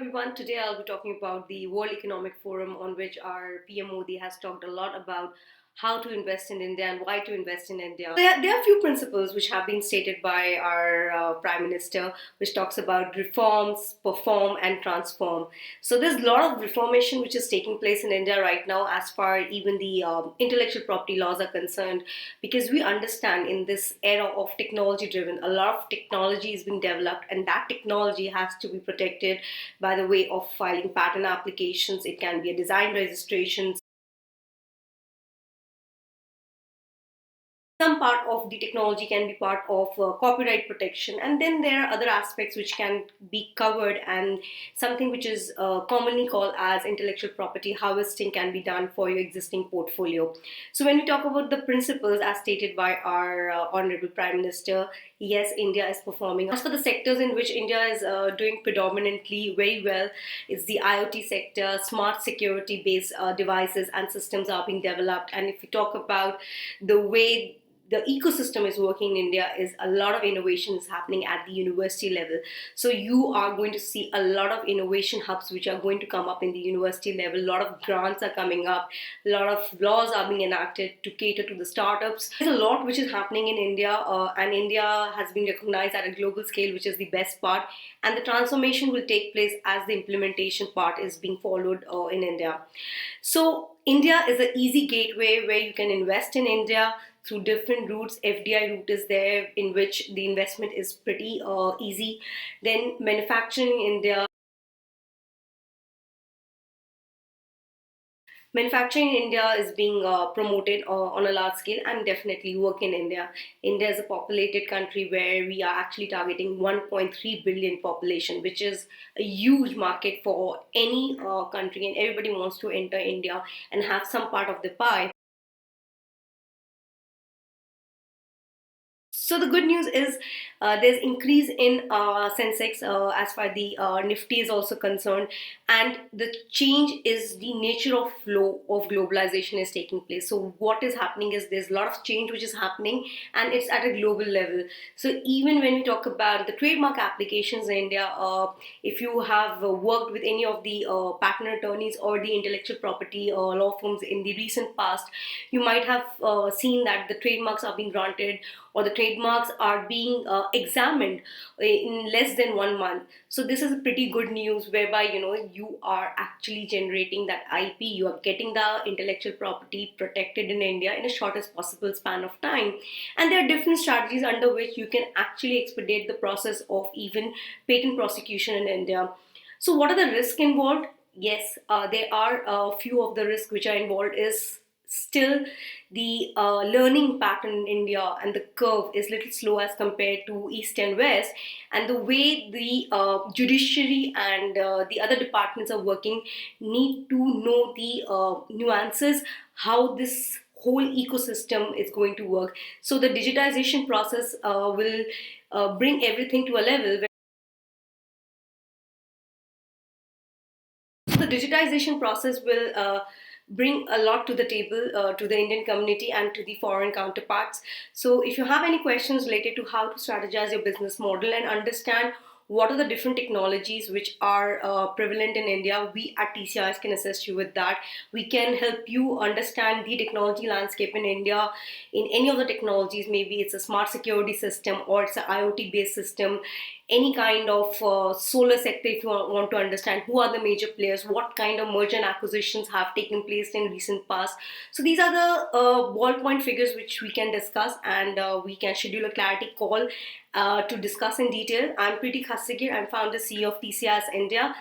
everyone. Today I'll be talking about the World Economic Forum, on which our PM Modi has talked a lot about how to invest in India and why to invest in India. There are a few principles which have been stated by our Prime Minister, which talks about reforms, perform, and transform. So there's a lot of reformation which is taking place in India right now, as far even the intellectual property laws are concerned, because we understand in this era of technology driven, a lot of technology is being developed, and that technology has to be protected by the way of filing patent applications. It can be a design registration. Some part of the technology can be part of copyright protection, and then there are other aspects which can be covered, and something which is commonly called as intellectual property harvesting can be done for your existing portfolio. So when we talk about the principles as stated by our honorable Prime Minister, yes, India is performing. As for the sectors in which India is doing predominantly very well, it's the IoT sector. Smart security based devices and systems are being developed, and if we talk about the way the ecosystem is working in India, is a lot of innovation is happening at the university level. So you are going to see a lot of innovation hubs which are going to come up in the university level. A lot of grants are coming up. A lot of laws are being enacted to cater to the startups. There's a lot which is happening in India, and India has been recognized at a global scale, which is the best part. And the transformation will take place as the implementation part is being followed in India. So India is an easy gateway where you can invest in India through different routes. FDI route is there, in which the investment is pretty easy. Then manufacturing in India is being promoted on a large scale, and definitely work in India. India is a populated country where we are actually targeting 1.3 billion population, which is a huge market for any country, and everybody wants to enter India and have some part of the pie. So the good news is there's increase in Sensex as far the Nifty is also concerned, and the change is the nature of flow of globalization is taking place. So what is happening is there's a lot of change which is happening, and it's at a global level. So even when we talk about the trademark applications in India, if you have worked with any of the patent attorneys or the intellectual property law firms in the recent past, you might have seen that the trademarks are being granted, or the trademarks are being examined in less than 1 month. So this is a pretty good news, whereby you are actually generating that IP, you are getting the intellectual property protected in India in a shortest possible span of time. And there are different strategies under which you can actually expedite the process of even patent prosecution in India. So what are the risks involved? Yes, there are a few of the risks which are involved. Is still the learning pattern in India, and the curve is little slow as compared to East and West, and the way the judiciary and the other departments are working need to know the nuances, how this whole ecosystem is going to work. So the digitization process will bring everything to a level where the digitization process will bring a lot to the table, to the Indian community and to the foreign counterparts. So if you have any questions related to how to strategize your business model and understand what are the different technologies which are prevalent in India, we at TCIs can assist you with that. We can help you understand the technology landscape in India in any of the technologies. Maybe it's a smart security system, or it's an IoT based system, any kind of solar sector. If you want to understand who are the major players, what kind of merger and acquisitions have taken place in recent past. So these are the ballpoint figures which we can discuss, and we can schedule a clarity call to discuss in detail. I'm prity.khastgir. I'm founder CEO of TCIs India.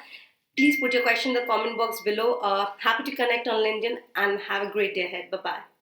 Please put your question in the comment box below. Happy to connect on LinkedIn, and have a great day ahead. Bye bye.